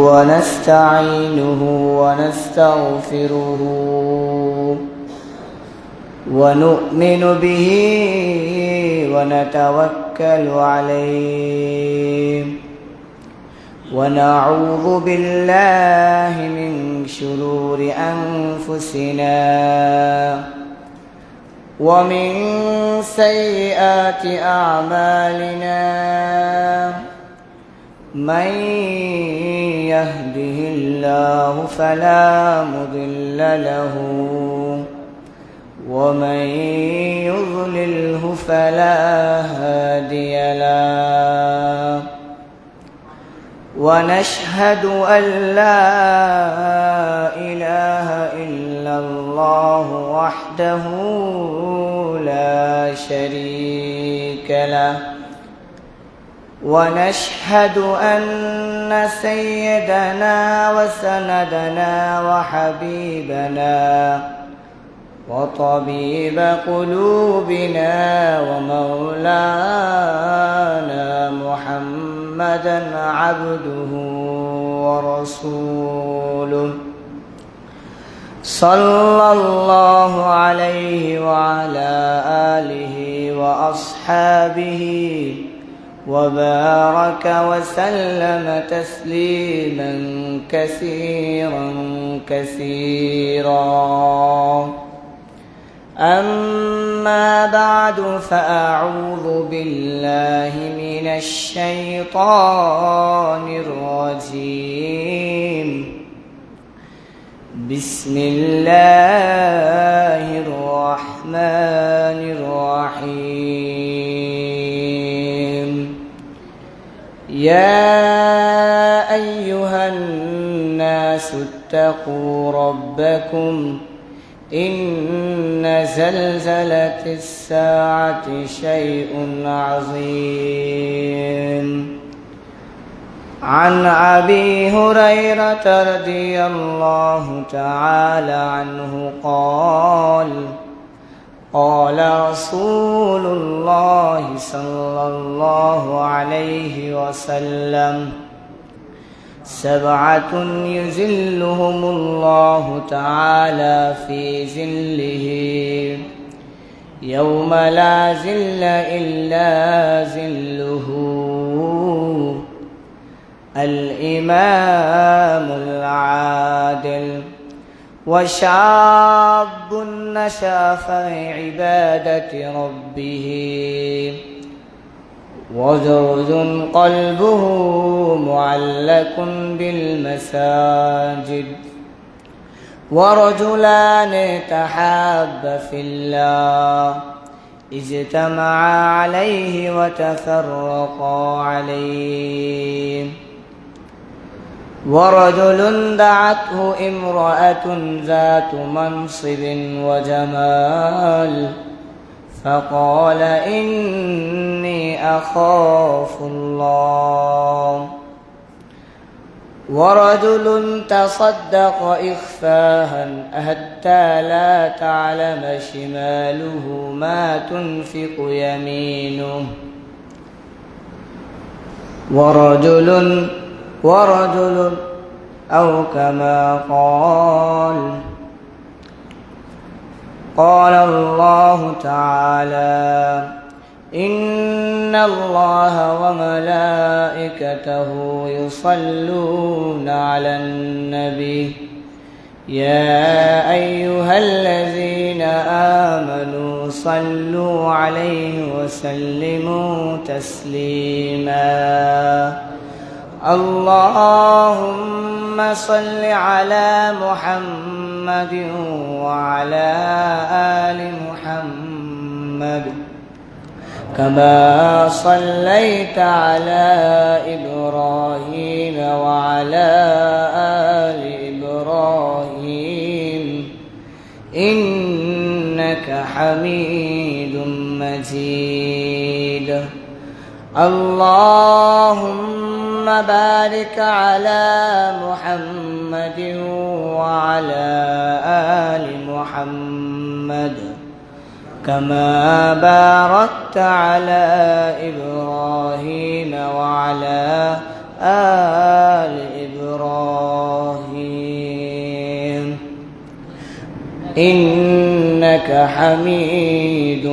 ونستعينه ونستغفره ونؤمن به ونتوكل عليه ونعوذ بالله من شرور أنفسنا ومن سيئات أعمالنا من يهده الله فلا مضل له ومن يضلله فلا هادي له ونشهد أن لا إله إلا الله وحده لا شريك له ونشهد أن سيدنا وسندنا وحبيبنا وطبيب قلوبنا ومولانا محمدا عبده ورسوله صلى الله عليه وعلى آله وأصحابه وبارك وسلم تسليما كثيرا كثيرا أما بعد فأعوذ بالله من الشيطان الرجيم بسم الله الرحمن الرحيم يا أيها الناس اتقوا ربكم إن زلزلة الساعة شيء عظيم عن أبي هريرة رضي الله تعالى عنه قال قال رسول الله صلى الله عليه وسلم سبعة يظلهم الله تعالى في ظله يوم لا ظل إلا ظله الإمام العادل وشاب نشأ في عبادة ربه وزوج قلبه معلق بالمساجد ورجلان تحابا في الله اجتمعا عليه وتفرقا عليه ورجل دعته امرأة ذات منصب وجمال فقال إني أخاف الله ورجل تصدق إخفاها حتى لا تعلم شماله ما تنفق يمينه ورجل أو كما قال الله تعالى إن الله وملائكته يصلون على النبي يا أيها الذين آمنوا صلوا عليه وسلموا تسليما اللهم صل على محمد وعلى آل محمد كما صليت على إبراهيم وعلى آل إبراهيم إنك حميد مجيد اللهم بارك على محمد وعلى آل محمد كما باركت على إبراهيم وعلى آل إبراهيم إنك حميد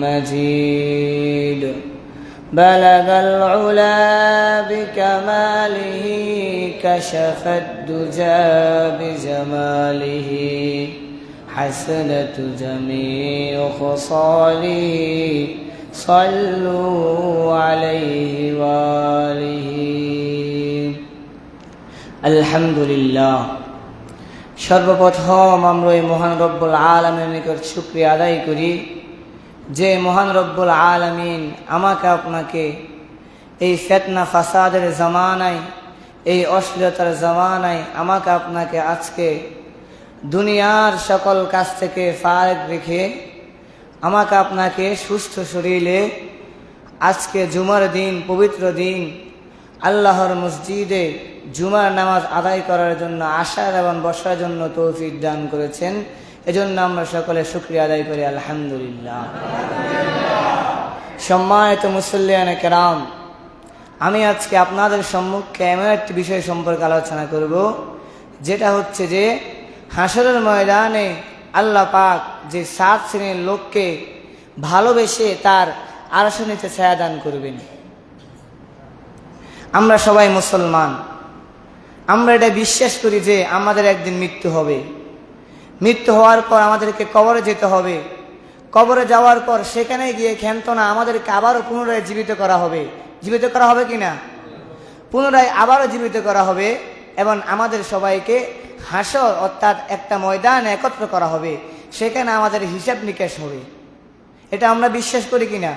مجيد بلغ العلا بكماله كشف الدجى بجماله حسنت جميع خصاله صلوا عليه وآله الحمد لله সর্বপ্রথম আমরা এই মহান রব্বুল আলামিনের নিকট শুকরিয়া আদায় করি যে মহান রব্বুল আলামিন আমাকে আপনাকে এই ফিতনা ফাসাদের জামানায়, এই অশ্লীলতার জামানায় আমাকে আপনাকে আজকে দুনিয়ার সকল কাজ থেকে ফারেক রেখে আমাকে আপনাকে সুস্থ শরীরে আজকে জুমার দিন, পবিত্র দিন আল্লাহর মসজিদে জুমার নামাজ আদায় করার জন্য আসার এবং বসার জন্য তৌফিক দান করেছেন। এজন্য আমরা সকলে শুকরিয়া আদায় করি আলহামদুলিল্লাহ। সম্মানিত মুসল্লিয়ানে কেরাম, আমি আজকে আপনাদের সম্মুখে এমন একটি বিষয় সম্পর্কে আলোচনা করব, যেটা হচ্ছে যে হাসরের ময়দানে আল্লাহ পাক যে 7 শ্রেণীর লোককে ভালোবেসে তার আরশের নিচে ছায়া দান করবেন। আমরা সবাই মুসলমান, আমরা এটা বিশ্বাস করি যে আমাদের একদিন মৃত্যু হবে। মৃত্যু হওয়ার পর আমাদেরকে কবরে যেতে হবে। কবরে যাওয়ার পর সেখানে গিয়ে ক্ষান্ত না, আমাদেরকে আবারও পুনরায় জীবিত করা হবে। জীবিত করা হবে কিনা? পুনরায় আবারও জীবিত করা হবে এবং আমাদের সবাইকে হাসর অর্থাৎ একটা ময়দান একত্র করা হবে, সেখানে আমাদের হিসাব নিকাশ হবে। এটা আমরা বিশ্বাস করি কিনা?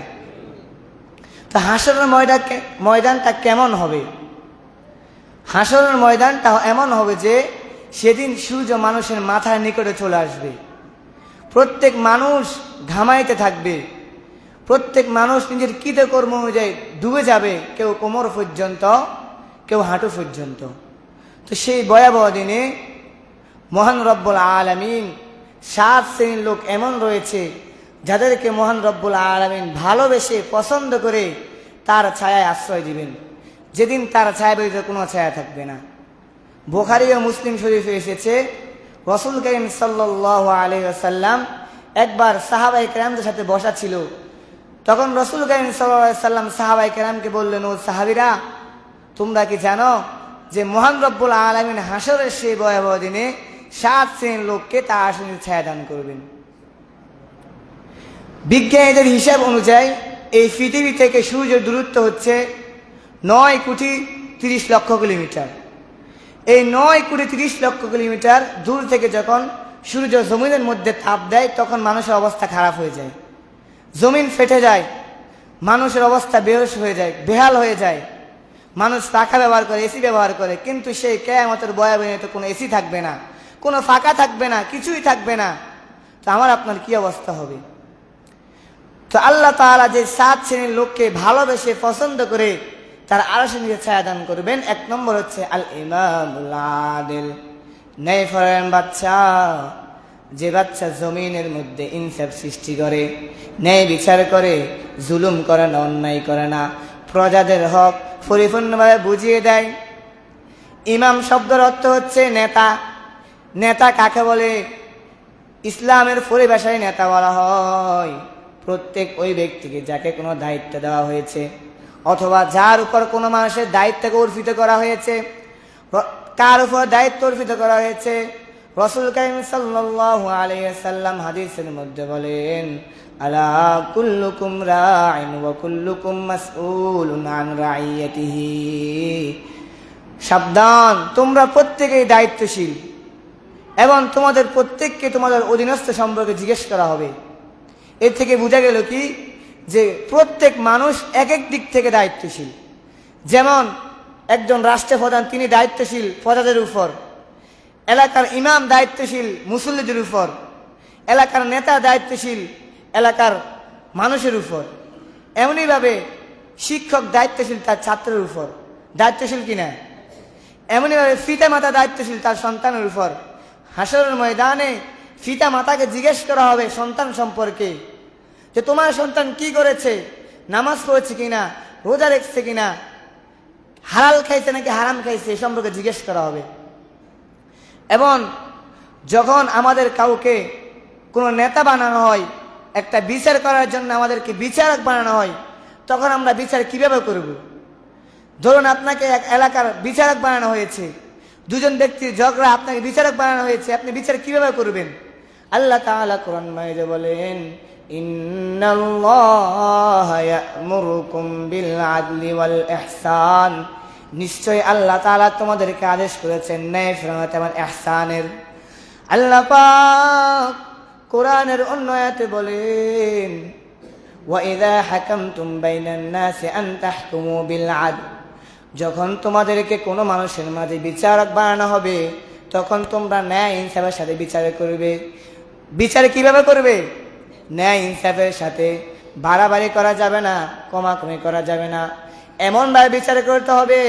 তো হাসরের ময়দানটা কেমন হবে? হাসরের ময়দানটা এমন হবে যে সেদিন সূর্য মানুষের মাথার নিকটে চলে আসবে। প্রত্যেক মানুষ ঘামাইতে থাকবে, প্রত্যেক মানুষ নিজের কৃতকর্ম অনুযায়ী ডুবে যাবে, কেউ কোমর পর্যন্ত, কেউ হাঁটু পর্যন্ত। তো সেই ভয়াবহ দিনে মহান রব্বুল আলামিন 7 শ্রেণীর লোক এমন রয়েছে যাদেরকে মহান রব্বুল আলামিন ভালোবেসে পছন্দ করে তার ছায়ায় আশ্রয় দিবেন, যেদিন তার ছায়া ব্যতীত কোনো ছায়া থাকবে না। বুখারী ও মুসলিম শরীফে এসেছে, রাসূল কারীম সাল্লাল্লাহু আলাইহি ওয়াসাল্লাম একবার সাহাবায়ে কেরামদের সাথে বসা ছিল। তখন রাসূল কারীম সাল্লাল্লাহু আলাইহি ওয়াসাল্লাম সাহাবায়ে কেরামকে বললেন, ও সাহাবীরা, তোমরা কি জানো যে মহান রব্বুল আলামিন হাসরের সেই ভয়াবহ দিনে 7 শ্রেণীর লোককে তার আরশের ছায়া দান করবেন। বিজ্ঞানীদের হিসাব অনুযায়ী এই পৃথিবী থেকে সূর্যের দূরত্ব হচ্ছে 9,30,00,000 কিলোমিটার। এই 9,30,00,000 কিলোমিটার দূর থেকে যখন সূর্য জমিনের মধ্যে তাপ দেয় তখন মানুষের অবস্থা খারাপ হয়ে যায়, জমিন ফেটে যায়, মানুষের অবস্থা বেহুশ হয়ে যায়, বেহাল হয়ে যায়। মানুষ পাখা ব্যবহার করে, এসি ব্যবহার করে, কিন্তু সেই কিয়ামতের ভয়াবহে তো কোনো এসি থাকবে না, কোনো ফাঁকা থাকবে না, কিছুই থাকবে না। তো আমার আপনার কি অবস্থা হবে? তো আল্লাহ তাআলা যে 7 শ্রেণীর লোককে ভালোবেসে পছন্দ করে তার আরশের নিচে ছায়া দান করবেন, 1 নম্বর হচ্ছে আল ইমামুল আদিল, ন্যায়পরায়ণ বাদশা। যে বাদশা জমিনের মধ্যে ইনসাফ সৃষ্টি করে, ন্যায় বিচার করে, জুলুম করে না, অন্যায় করে না, প্রজাদের হক পরিপূর্ণভাবে বুঝিয়ে দেয়। ইমাম শব্দের অর্থ হচ্ছে নেতা। নেতা কাকে বলে? ইসলামের পরিভাষায় নেতা বলা হয় প্রত্যেক ওই ব্যক্তিকে যাকে কোনো দায়িত্ব দেওয়া হয়েছে অথবা যার উপর কোনো মানুষের দায়িত্বকে অর্পিত করা হয়েছে। কার উপর দায়িত্ব অর্পিত করা হয়েছে? রাসূল কারীম সাল্লাল্লাহু আলাইহি ওয়াসাল্লাম হাদিসের মধ্যে বলেন, আলা কুল্লুকুম রাইন ওয়া কুল্লুকুম মাসউলুন আন রাইয়াতিহি। সাবধান, তোমরা প্রত্যেকেই দায়িত্বশীল এবং তোমাদের প্রত্যেককে তোমাদের অধীনস্থ সম্পর্কে জিজ্ঞেস করা হবে। এর থেকে বোঝা গেল কি যে প্রত্যেক মানুষ এক এক দিক থেকে দায়িত্বশীল। যেমন একজন রাষ্ট্রপ্রধান, তিনি দায়িত্বশীল প্রজাদের উপর, এলাকার ইমাম দায়িত্বশীল মুসল্লিদের উপর, এলাকার নেতা দায়িত্বশীল এলাকার মানুষের উপর। এমনিভাবে শিক্ষক দায়িত্বশীল তার ছাত্রের উপর, দায়িত্বশীল কিনা? এমনিভাবে পিতা মাতা দায়িত্বশীল তার সন্তানের উপর। হাসরের ময়দানে পিতা মাতাকে জিজ্ঞেস করা হবে সন্তান সম্পর্কে, যে তোমার সন্তান কি করেছে, নামাজ পড়েছে কিনা, রোজা রেখেছে কিনা, হালাল খাইছে নাকি হারাম খাইছে, এ সম্পর্কে জিজ্ঞেস করা হবে। এবং যখন আমাদের কাউকে কোনো নেতা বানানো হয়, একটা বিচার করার জন্য আমাদেরকে বিচারক বানানো হয়, তখন আমরা বিচার কিভাবে করব? ধরুন আপনাকে এক এলাকার বিচারক বানানো হয়েছে, দুজন ব্যক্তির ঝগড়া, আপনাকে বিচারক বানানো হয়েছে, আপনি বিচার কিভাবে করবেন? আল্লাহ তাআলা কোরআন মাজিদে বলেন, ইন্নাল্লাহা ইয়া'মুরুকুম বিল আদলি ওয়াল ইহসান, নিশ্চয় আল্লাহ তাআলা তোমাদেরকে আদেশ করেছেন ন্যায় ফেরানো এবং ইহসানের। আল্লাহ পাক কোরআনের অন্য আয়াতে বলেন, ওয়া ইযা হাকামতুম বাইনান নাসি আন তাহকুমু বিল আদল, যখন তোমাদেরকে কোনো মানুষের মাঝে বিচারক বানানো হবে, তখন তোমরা ন্যায় ইনসাফের সাথে বিচার করবে। বিচার কিভাবে করবে? ন্যায় ইনসাফের সাথে। বাড়াবাড়ি করা যাবে না, কমাকমি করা যাবে না। এমনভাবে বিচার করতে হবে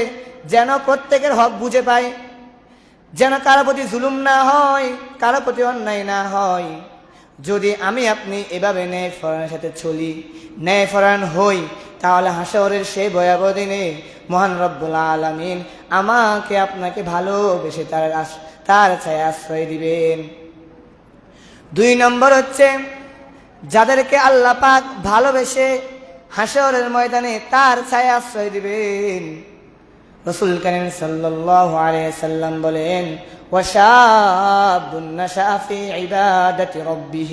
যেন প্রত্যেকের হক বুঝে পায়, যেন কারো প্রতি জুলুম না হয়, কারো প্রতি অন্যায় না হয়। যদি আমি আপনি এভাবে ন্যায়পরায়ণের সাথে চলি, ন্যায়পরায়ণ হই, তাহলে হাসরের সেই ভয়াবহ দিনে মহান রব্বুল আলামিন আমাকে আপনাকে ভালোবেসে তার ছায়ায় আশ্রয় দিবেন। 2 নম্বর হচ্ছে, যাদেরকে আল্লাহ পাক ভালোবেসে হাসরের ময়দানে তার ছায়ায় আশ্রয় দিবেন, রাসূল কারীম সাল্লাল্লাহু আলাইহি ওয়াসাল্লাম বলেন, ওয়া শাবুন নাশা ফি ইবাদাতি রাব্বিহ।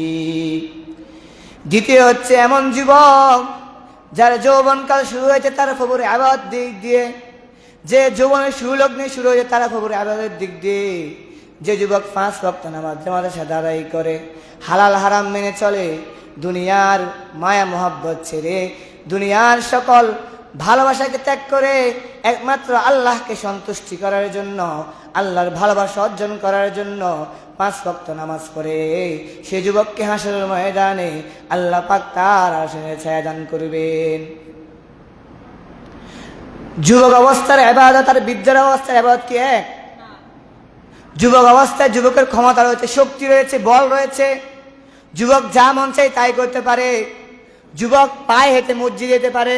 দ্বিতীয় হচ্ছে এমন যুবক যার যৌবনকাল শুরু হয়েছে তার প্রভুর ইবাদত দিক দিয়ে, যে যৌবনের সুলগ্নে শুরু হয়েছে তার প্রভুর ইবাদতের দিক দিয়ে। যে যুবক 5 ওয়াক্ত নামাজ জামাতের সাথে আদায় করে, হালাল হারাম মেনে চলে, দুনিয়ার মায়া মোহাব্বত ছেড়ে, দুনিয়ার সকল ভালোবাসাকে ত্যাগ করে একমাত্র আল্লাহকে সন্তুষ্টি করার জন্য, আল্লাহর ভালোবাসা অর্জন করার জন্য 5 ওয়াক্ত নামাজ পড়ে, সে যুবককে হাসরের ময়দানে আল্লাহ পাক তার আরশের ছায়া দান করবেন। যুবক অবস্থার ইবাদত আর বৃদ্ধের অবস্থার ইবাদত কি এক? যুবক অবস্থায় যুবকের ক্ষমতা রয়েছে, শক্তি রয়েছে, বল রয়েছে, যুবক যা মন চায় তাই করতে পারে। যুবক পায়ে হেঁটে মসজিদে যেতে পারে।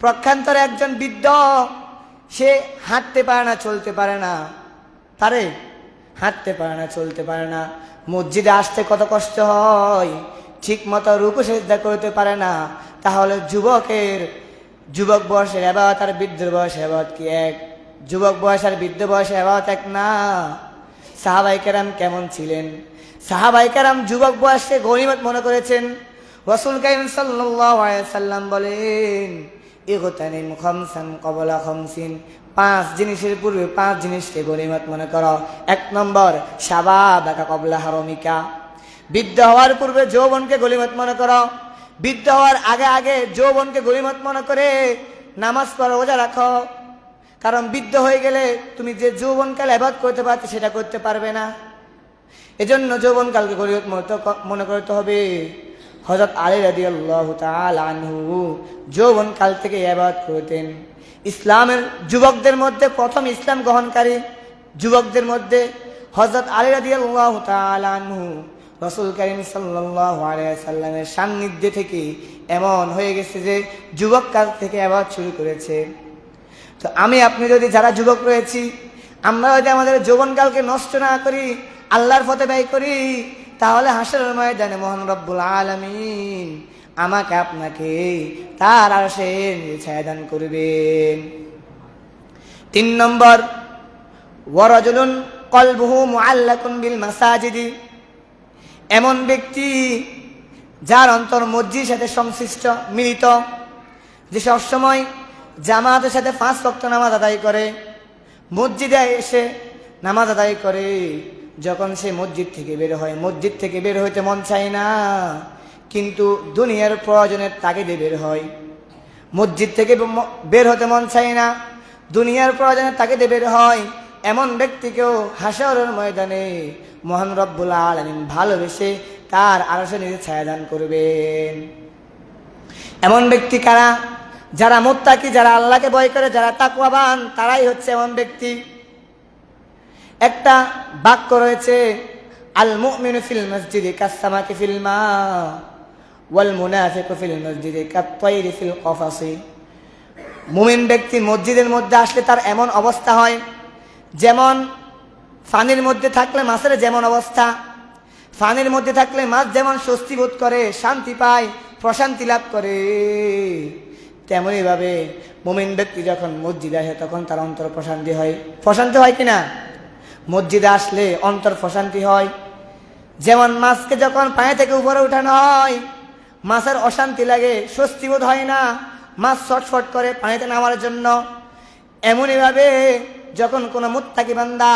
পক্ষান্তরে একজন বৃদ্ধ, সে হাঁটতে পারে না, চলতে পারে না, পারে? হাঁটতে পারে না, চলতে পারে না, মসজিদে আসতে কত কষ্ট হয়, ঠিক মতো রুকু সিজদা করতে পারে না। তাহলে যুবক বয়সের ইবাদত আর বৃদ্ধের বয়সের ইবাদত কি এক? যুবক বয়স আর বৃদ্ধ বয়সের ইবাদত এক না। সাহাবায়ে কেরাম কেমন ছিলেন? সাহাবায়ে কেরাম যুবক বয়সকে গনিমত মনে করেছেন। রাসূল কারীম সাল্লাল্লাহু আলাইহি ওয়াসাল্লাম বলেন, ইগতানিম খামসান ক্বাবলা খামসিন, 5 জিনিসের পূর্বে 5 জিনিসকে গনিমত মনে করো। 1 নম্বর, শাবাবাকা ক্বাবলা হারামিকা, বৃদ্ধ হওয়ার পূর্বে যৌবনকে গনিমত মনে করো। বৃদ্ধ হওয়ার আগে আগে যৌবনকে গনিমত মনে করে নামাজ পড়ো, রোজা রাখো। কারণ বৃদ্ধ হয়ে গেলে তুমি যে যৌবনকালে ইবাদত করতে পারতে সেটা করতে পারবে না। এজন্য যৌবনকালকে গনিমত মনে করতে হবে। হযরত আলী রাদিয়াল্লাহু তাআলা আনহু যৌবনকাল থেকে ইবাদত করতেন। ইসলামের যুবকদের মধ্যে প্রথম ইসলাম গ্রহণকারী যুবকদের মধ্যে হযরত আলী রাদিয়াল্লাহু তাআলা আনহু রাসূল কারীম সাল্লাল্লাহু আলাইহি ওয়াসাল্লামের সান্নিধ্যে থেকে এমন হয়ে গেছে যে যুবক কাল থেকে ইবাদত শুরু করেছে। তো আমি আপনি যদি যারা যুবক রয়েছি, আমরা যদি আমাদের যৌবনকালকে নষ্ট না করি, আল্লাহর পথে ব্যয় করি, তাহলে হাসরের ময়দানে মহান রব্বুল আলামিন আমাকে আপনাকে তার আরশের ছায়া দান করবেন। 3 নম্বর, ওয়ারাজুলুন কলবুহু মুআল্লাকুন বিল মাসাজিদি, এমন ব্যক্তি যার অন্তর মসজিদের সাথে সংশ্লিষ্ট, মিলিত, যে সবসময় জামাতের সাথে 5 ওয়াক্ত নামাজ আদায় করে, মসজিদে এসে নামাজ আদায় করে। যখন সে মসজিদ থেকে বের হয়, মসজিদ থেকে বের হইতে মন চায় না, কিন্তু দুনিয়ার প্রয়োজনের তাগিদে বের হয়। মসজিদ থেকে বের হতে মন চায় না, দুনিয়ার প্রয়োজনের তাগিদে বের হয়। এমন ব্যক্তিকেও হাসরের ময়দানে মহান রব্বুল আলামিন ভালোবেসে তার আরশের নিচে ছায়া দান করবেন। এমন ব্যক্তি কারা? যারা মুত্তাকি, যারা আল্লাহকে ভয় করে, যারা তাকওয়াবান, তারাই হচ্ছে এমন ব্যক্তি। একটা বাক্য রয়েছে, আল মুমিনু ফিল মসজিদি কাসসামাকি ফিল মা, ওয়াল মুনাফিকু ফিল মসজিদি কাত-তায়রি ফিল কফাসি। মুমিন ব্যক্তি মসজিদের মধ্যে আসলে তার এমন অবস্থা হয়, যেমন পানির মধ্যে থাকলে মাছের যেমন অবস্থা, পানির মধ্যে থাকলে মাছ যেমন স্বস্তি বোধ করে, শান্তি পায়, প্রশান্তি লাভ করে, তেমনই ভাবে মুমিন ব্যক্তি যখন মসজিদে আসে তখন তার অন্তর প্রশান্তি হয়। প্রশান্তি হয় কিনা? মসজিদে আসলে অন্তর প্রশান্তি হয়। যেমন মাছকে যখন পানি থেকে উপরে উঠানো হয়, মাছের অশান্তি লাগে, স্বস্তি বোধ হয় না, মাছ ছটফট করে পানিতে নামার জন্য। এমনই ভাবে যখন কোনো মুত্তাকি বান্দা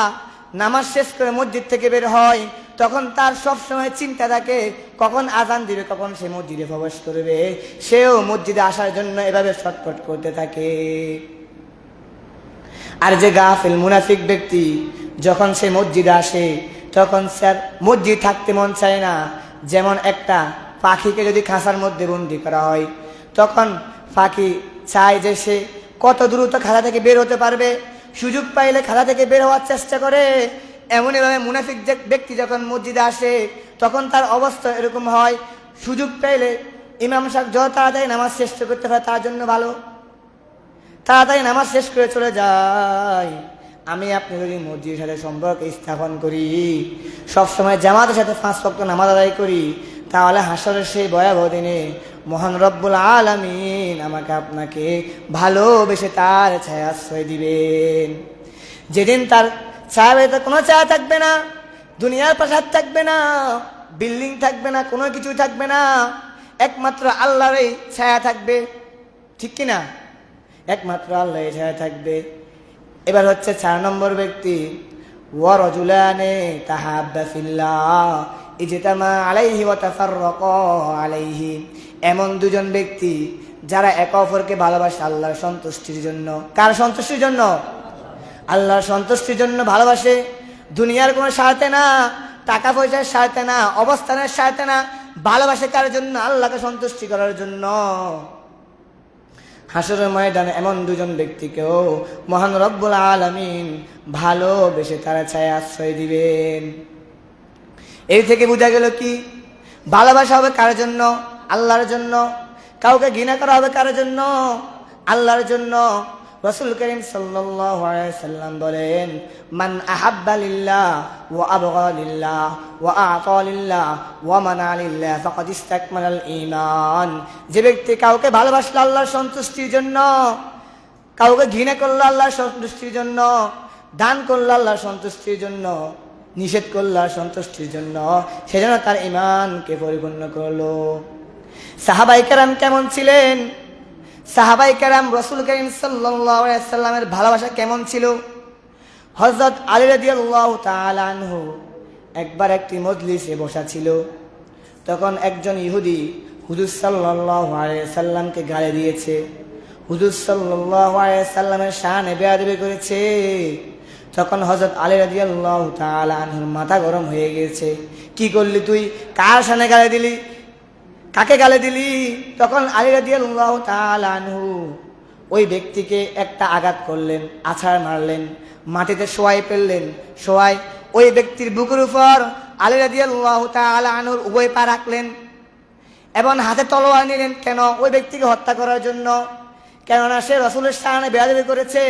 নামাজ শেষ করে মসজিদ থেকে বের হয়, তখন তার সবসময় চিন্তা থাকে কখন আজান দিবে, কখন সে মসজিদে প্রবেশ করবে। সেও মসজিদে আসার জন্য এভাবে ছটফট করতে থাকে। আর যে গাফিল মুনাফিক ব্যক্তি, যখন সে মসজিদে আসে তখন স্যার মসজিদ থাকতে মন চায় না। যেমন একটা পাখিকে যদি খাঁচার মধ্যে বন্দি করা হয়, তখন পাখি চায় যে সে কত দ্রুত খাঁচা থেকে বের হতে পারবে, সুযোগ পাইলে খাঁচা থেকে বের হওয়ার চেষ্টা করে। এমনইভাবে মুনাফিক ব্যক্তি যখন মসজিদে আসে তখন তার অবস্থা এরকম হয়, সুযোগ পাইলে ইমাম সাহেব যত তাড়াতাড়ি নামাজ শেষ করতে পারে তার জন্য ভালো, তাড়াতাড়ি নামাজ শেষ করে চলে যায়। আমি আপনি যদি মসজিদের সাথে সম্পর্ক স্থাপন করি, সবসময় জামাতের সাথে 5 ওয়াক্ত নামাজ আদায় করি, তাহলে হাসরের সেই ভয়াবহ দিনে মহান রব্বুল আলামিন আমাকে আপনাকে ভালোবেসে তার ছায়া আশ্রয় দিবেন। যেদিন তার ছায়া বাড়িতে কোনো ছায়া থাকবে না, দুনিয়ার প্রাসাদ থাকবে না, বিল্ডিং থাকবে না, কোনো কিছু থাকবে না, একমাত্র আল্লাহর এই ছায়া থাকবে। ঠিক কিনা? একমাত্র আল্লাহর ছায়া থাকবে। এবার হচ্ছে 4 নম্বর ব্যক্তি, ওয়া রাজুলানে তাহাব্বা ফিল্লাহ ইজতামা আলাইহি ওয়া তাফাররাকা আলাইহি। এমন দুজন ব্যক্তি যারা একে অপরকে ভালোবাসে আল্লাহর সন্তুষ্টির জন্য। কার সন্তুষ্টির জন্য? আল্লাহর সন্তুষ্টির জন্য ভালোবাসে, দুনিয়ার কোনো স্বার্থে না, টাকা পয়সার স্বার্থে না, অবস্থানের স্বার্থে না, ভালোবাসে কার জন্য? আল্লাহকে সন্তুষ্টি করার জন্য। হাসরের ময়দানে এমন দুজন ব্যক্তিকেও মহান রব্বুল আলামিন ভালোবেসে তারা ছায়া আশ্রয় দিবেন। এই থেকে বোঝা গেল কি, ভালোবাসা হবে কার জন্য? আল্লাহর জন্য। কাউকে ঘৃণা করা হবে কার জন্য? আল্লাহর জন্য। রাসূল করিম সাল্লাল্লাহু আলাইহি সাল্লাম বলেন, মান আহাব্বা লিল্লাহ ওয়া আবগা লিল্লাহ ওয়া আ'তা লিল্লাহ ওয়া মানা লিল্লাহ ফাকাদ ইসতাকমালাল ঈমান। যে ব্যক্তি কাউকে ভালোবাসলো আল্লাহর সন্তুষ্টির জন্য, কাউকে ঘৃণা করলো আল্লাহর সন্তুষ্টির জন্য, দান করলো আল্লাহর সন্তুষ্টির জন্য, নিষেধ করলো আল্লাহর সন্তুষ্টির জন্য, সেজন্য তার ঈমানকে পরিপূর্ণ করলো। সাহাবায়ে কেরাম কেমন ছিলেন? সাহাবায়ে কেরাম রাসূল করিম সাল্লাল্লাহু আলাইহি ওয়াসাল্লামের ভালোবাসা কেমন ছিল? হযরত আলী রাদিয়াল্লাহু তাআলা আনহু একবার একটি মজলিসে বসা ছিল। তখন একজন ইহুদি হুজুর সাল্লাল্লাহু আলাইহি ওয়াসাল্লামকে গালি দিয়েছে, হুজুর সাল্লাল্লাহু আলাইহি ওয়াসাল্লামের শানে বেয়াদবি করেছে। তখন হযরত আলী রাদিয়াল্লাহু তাআলা আনহুর মাথা গরম হয়ে গিয়েছে। কি করলি তুই? কার শানে গালি দিলি? কাকে গালি দিলি? তখন আলী রাদিয়াল্লাহু তাআলা আনহু ওই ব্যক্তিকে একটা আঘাত করলেন, আছাড় মারলেন, মাটিতে শোয়াই ফেললেন। শোয়াই ওই ব্যক্তির বুকের উপর আলী রাদিয়াল্লাহু তাআলা আনহুর উভয় পা রাখলেন এবং হাতে তলোয়ার নিলেন। কেন? ওই ব্যক্তিকে হত্যা করার জন্য। কেননা সে রাসূলের শানে বেয়াদবি করেছে,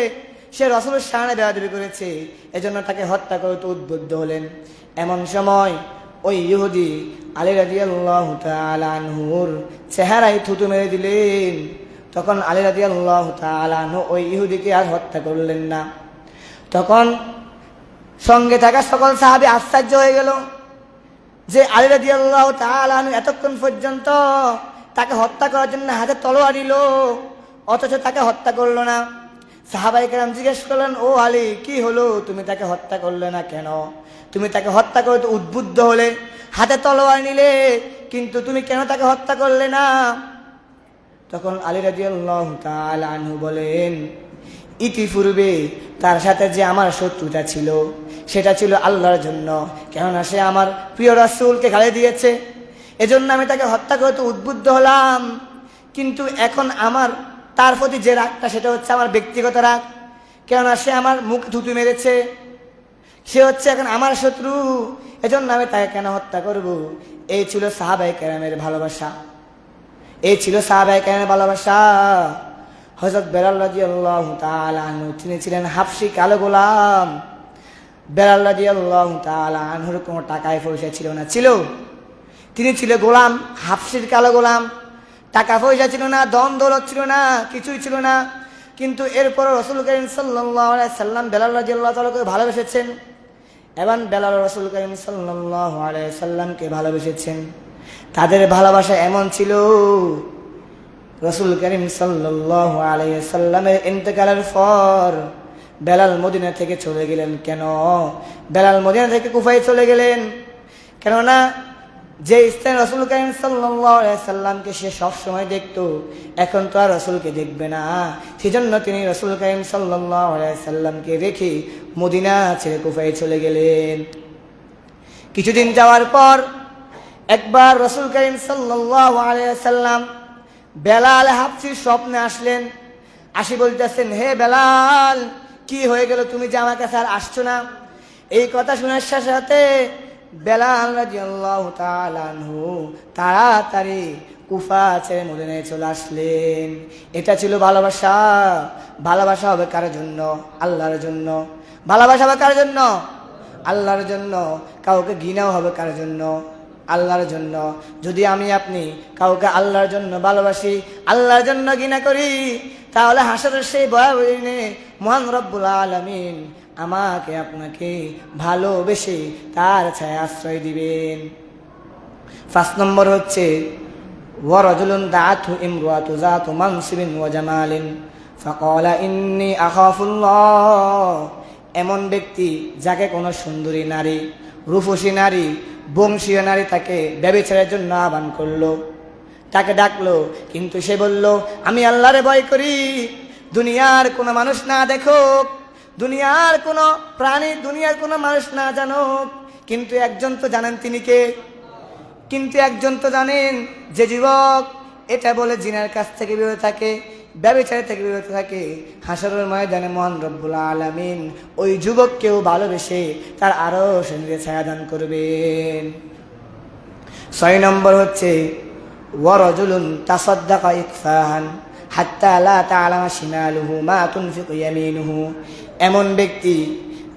সে রাসূলের শানে বেয়াদবি করেছে, এজন্য তাকে হত্যা করতে উদ্বুদ্ধ হলেন। এমন সময় ওই ইহুদি আলী রাদিয়াল্লাহু তাআলা আনহুর চেহারায় থুতু মেরে দিলেন। তখন আলী রাদিয়াল্লাহু তাআলা আনহু ওই ইহুদিকে আর হত্যা করলেন না। তখন সঙ্গে থাকা সকল সাহাবী আশ্চর্য হয়ে গেল যে আলী রাদিয়াল্লাহু তাআলা আনহু এতক্ষণ পর্যন্ত তাকে হত্যা করার জন্য হাতে তলোয়ার দিল, অথচ তাকে হত্যা করলো না। সাহাবায়ে কেরাম জিজ্ঞেস করলেন, ও আলী, কি হলো? তুমি তাকে হত্যা করলে না কেন? তুমি তাকে হত্যা করতে উদ্বুদ্ধ হলে, হাতে তলোয়ার নিলে, কিন্তু তুমি কেন তাকে হত্যা করলে না? তখন আলী রাদিয়াল্লাহু তাআলা আনহু বলেন, ইতিপূর্বে তার সাথে যে আমার শত্রুতা ছিল সেটা ছিল আল্লাহর জন্য, কেননা সে আমার প্রিয় রাসূলকে গালি দিয়েছে, এজন্য আমি তাকে হত্যা করতে উদ্বুদ্ধ হলাম। কিন্তু এখন আমার তার প্রতি যে রাগটা সেটা হচ্ছে আমার ব্যক্তিগত রাগ, কেননা সে আমার মুখ থুতু মেরেছে, সে হচ্ছে এখন আমার শত্রু, এজন্য আমি তাকে কেন হত্যা করব? এই ছিল সাহাবায়ে কেরামের ভালোবাসা। এই ছিল সাহাবায়ে কেরামের ভালোবাসা। হযরত বেলাল রাদিয়াল্লাহু তাআলা আনহু তিনি ছিলেন হাবশী কালো গোলাম। বেলাল রাদিয়াল্লাহু তাআলা আনহুর কোনো টাকায় পয়সা ছিল না, ছিল তিনি ছিল গোলাম, হাবশীর কালো গোলাম। টাকা পয়সা ছিল না, ধন দৌলত ছিল না, কিছুই ছিল না। কিন্তু এরপর রাসূল করিম সাল্লাল্লাহু আলাইহি সাল্লাম বেলাল রাদিয়াল্লাহু তাআলাকে ভালোবেসেছেন এবং বেলাল রাসূল করিম সাল্লাল্লাহু আলাইহি সাল্লামকে ভালোবেসেছেন। তাদের ভালোবাসা এমন ছিল, রাসূল করিম সাল্লাল্লাহু আলাইহি সাল্লামের ইন্তেকালের পর বেলাল মদিনা থেকে চলে গেলেন। কেন বেলাল মদিনা থেকে কুফায় চলে গেলেন? কেননা যে স্থানে রাসূল করিম সাল্লাল্লাহু আলাইহি সাল্লামকে সে সবসময় দেখতো, এখন তো আর রাসূলকে দেখবে না। সেজন্য তিনি রাসূল করিম সাল্লাল্লাহু আলাইহি সাল্লামকে রেখে মদিনা ছেড়ে কুফায় চলে গেলেন। কিছুদিন যাওয়ার পর একবার রাসূল করিম সাল্লাল্লাহু আলাইহি সাল্লাম বেলাল হাবশীর স্বপ্নে আসলেন। আসি বলতেছেন, হে বেলাল, কি হয়ে গেল, তুমি যে আমার কাছে আর আসছো না? এই কথা শোনার সাথে সাথে বেলাল রাদিয়াল্লাহু তাআলা আনহু তাড়াতাড়ি কুফা ছেড়ে মদিনায় চলে আসলেন। এটা ছিল ভালোবাসা। ভালোবাসা হবে কার জন্য? আল্লাহর জন্য। ভালোবাসা হবে কার জন্য? আল্লাহর জন্য। কাউকে ঘৃণাও হবে কার জন্য? আল্লাহর জন্য। যদি আমি আপনি কাউকে আল্লাহর জন্য ভালোবাসি, আল্লাহর জন্য ঘৃণা করি, তাহলে হাসরের সেই ভয়াবহ দিনে মহান রব্বুল আলামিন আমাকে আপনাকে ভালোবেসে তার ছায়া আশ্রয় দিবেন। 5 নম্বর হচ্ছে ওয়ারাজুলুন দাআতহু ইমরাতু যাতু মানসিবিন ওয়া জামালিন ফাকালা ইন্নী আখাফুল্লাহ। এমন ব্যক্তি যাকে কোনো সুন্দরী নারী, রূপসী নারী, বংশীয় নারী তাকে ব্যভিচারের জন্য আহ্বান করলো, তাকে ডাকলো, কিন্তু সে বলল, আমি আল্লাহরে ভয় করি, দুনিয়ার কোনো মানুষ না দেখুক, দুনিয়ার কোনো প্রাণী, দুনিয়ার কোনো মানুষ না জানুক, কিন্তু একজন তো জানেন তিনি কে? কিন্তু একজন তো জানেন যে যুবক এটা বলে জিনার কাছ থেকে বিরত থাকে, ব্যভিচার থেকে বিরত থাকে, হাসরের ময়দানে মহান রব্বুল আলামিন ওই যুবককেও ভালোবেসে তার আরো সঙ্গে ছায়া দান করবেন। 6 নম্বর হচ্ছে ওয়ারাজুলুন তাসাদ্দাকা ইকফাহান হাত্তা লা তা'লামা শিমালুহু মা তুনফিকু ইয়ামিনুহু। এমন ব্যক্তি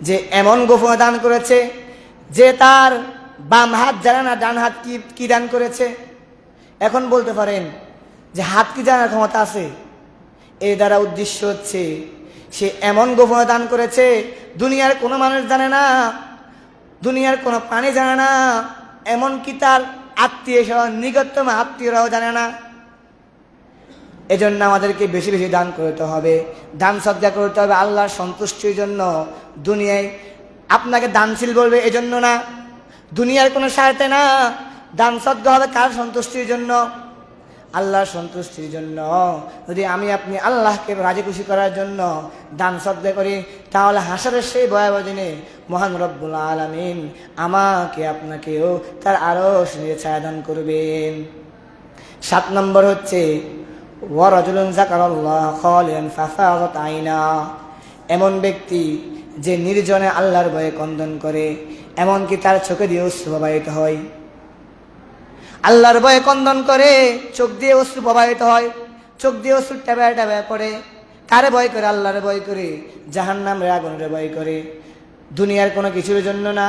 যে এমন গোপনে দান করেছে যে তার বাম হাত জানে না ডান হাত কি দান করেছে। এখন বলতে পারেন যে হাত কি জানার ক্ষমতা আছে? এই দ্বারা উদ্দেশ্য হচ্ছে সে এমন গোপনে দান করেছে দুনিয়ার কোনো মানুষ জানে না, দুনিয়ার কোনো প্রাণী জানে না, এমনকি তার আত্মীয় স্বজন, নিকটতম আত্মীয়রাও জানে না। এজন্য আমাদেরকে বেশি বেশি দান করতে হবে, দান সদকা করতে হবে আল্লাহর সন্তুষ্টির জন্য। দুনিয়ায় আপনাকে দানশীল বলবে এজন্য না, দুনিয়ার কোনো স্বার্থে না। দান সদকা হবে কার সন্তুষ্টির জন্য? আল্লাহর সন্তুষ্টির জন্য। যদি আমি আপনি আল্লাহকে রাজি খুশি করার জন্য দান সদকা করি, তাহলে হাসরের সেই ভয়াবহ দিনে মহান রব্বুল আলামিন আমাকে আপনাকেও তার আরশ নিয়ে ছায়া দান করবেন। 7 নম্বর হচ্ছে ওয়ারাজুলুন যাকারাল্লাহ খালিয়ান ফাফাদাত আইনা। এমন ব্যক্তি যে নির্জনে আল্লাহর ভয়ে ক্রন্দন করে, এমনকি তার চোখে দিয়ে অশ্রু প্রবাহিত হয়। আল্লাহর ভয়ে ক্রন্দন করে, চোখ দিয়ে অশ্রু প্রবাহিত হয়, চোখ দিয়ে অশ্রু টেবায় টেবায় পড়ে। কারে ভয় করে? আল্লাহরে ভয় করে, জাহান্নামের আগুনের ভয় করে, দুনিয়ার কোনো কিছুর জন্য না।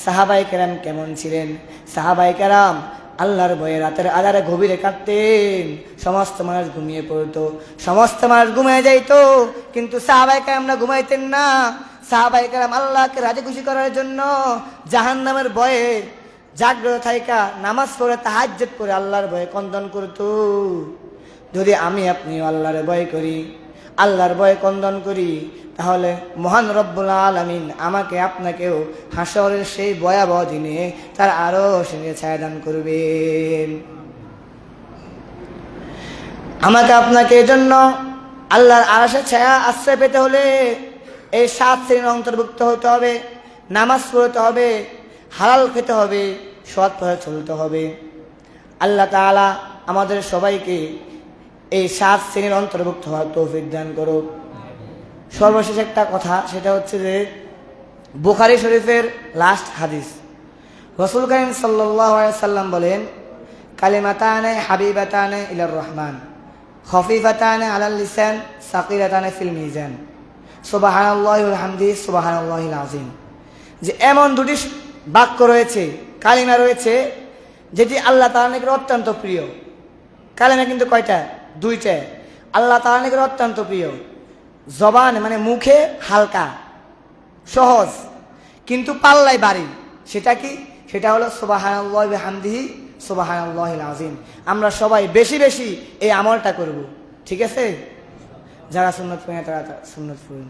সাহাবায়ে কেরাম কেমন ছিলেন? সাহাবায়ে কেরাম আল্লাহর ভয়ে রাতের আধারে গভীরে কাঁদতেন। সমস্ত মানুষ ঘুমিয়ে পড়তো, সমস্ত মানুষ ঘুমিয়ে যাইতো, কিন্তু সাহাবায়ে কেরামরা ঘুমাইতেন না। সাহাবায়ে কেরাম আল্লাহকে রাজি খুশি করার জন্য জাহান্নামের ভয়ে জাগ্রত থাইকা নামাজ পড়ে তাহাজ্জুদ করে আল্লাহর ভয়ে ক্রন্দন করতো। যদি আমি আপনি আল্লাহর ভয় করি, আল্লাহর ভয়ে ক্রন্দন করি, তাহলে মহান রব্বুল আলামিন আমাকে আপনাকেও হাসরের সেই ভয়াবহ দিনে তার আরশ নিয়ে ছায়া দান করবেন। আমাকে আপনাকে এজন্য আল্লাহর আরশের ছায়া আশ্রয় পেতে হলে এই 7 শ্রেণীর অন্তর্ভুক্ত হতে হবে। নামাজ পড়তে হবে, হালাল খেতে হবে, সৎ পথে চলতে হবে। আল্লাহ তাআলা আমাদের সবাইকে এই 7 শ্রেণীর অন্তর্ভুক্ত হওয়ার তৌফিক দান করুক। সর্বশেষ একটা কথা, সেটা হচ্ছে যে বুখারী শরীফের লাস্ট হাদিস, রাসূল কারীম সাল্লাল্লাহু আলাইহি সাল্লাম বলেন, কালিমাতানে হাবিবাতানে ইলার রহমান খফিফাতানে আলাল লিসান সাকিলাতানে ফিল মিজান সুবহানাল্লাহি ওয়া বিহামদিহি সুবহানাল্লাহিল আযীম। যে এমন দুটি বাক্য রয়েছে, কালিমা রয়েছে, যেটি আল্লাহ তাআলার নিকট অত্যন্ত প্রিয়। কালিমা কিন্তু কয়টা? দুইটা। আল্লাহ তাআলার নিকট অত্যন্ত প্রিয়, জবান মানে মুখে হালকা সহজ, কিন্তু পাল্লায় ভারী। সেটা কি? সেটা হলো সুবহানাল্লাহি ওয়া বিহামদিহি সুবহানাল্লাহিল আযীম। আমরা সবাই বেশি বেশি এই আমলটা করব, ঠিক আছে? যারা সুন্নত পড়েন তারা সুন্নত পড়েন।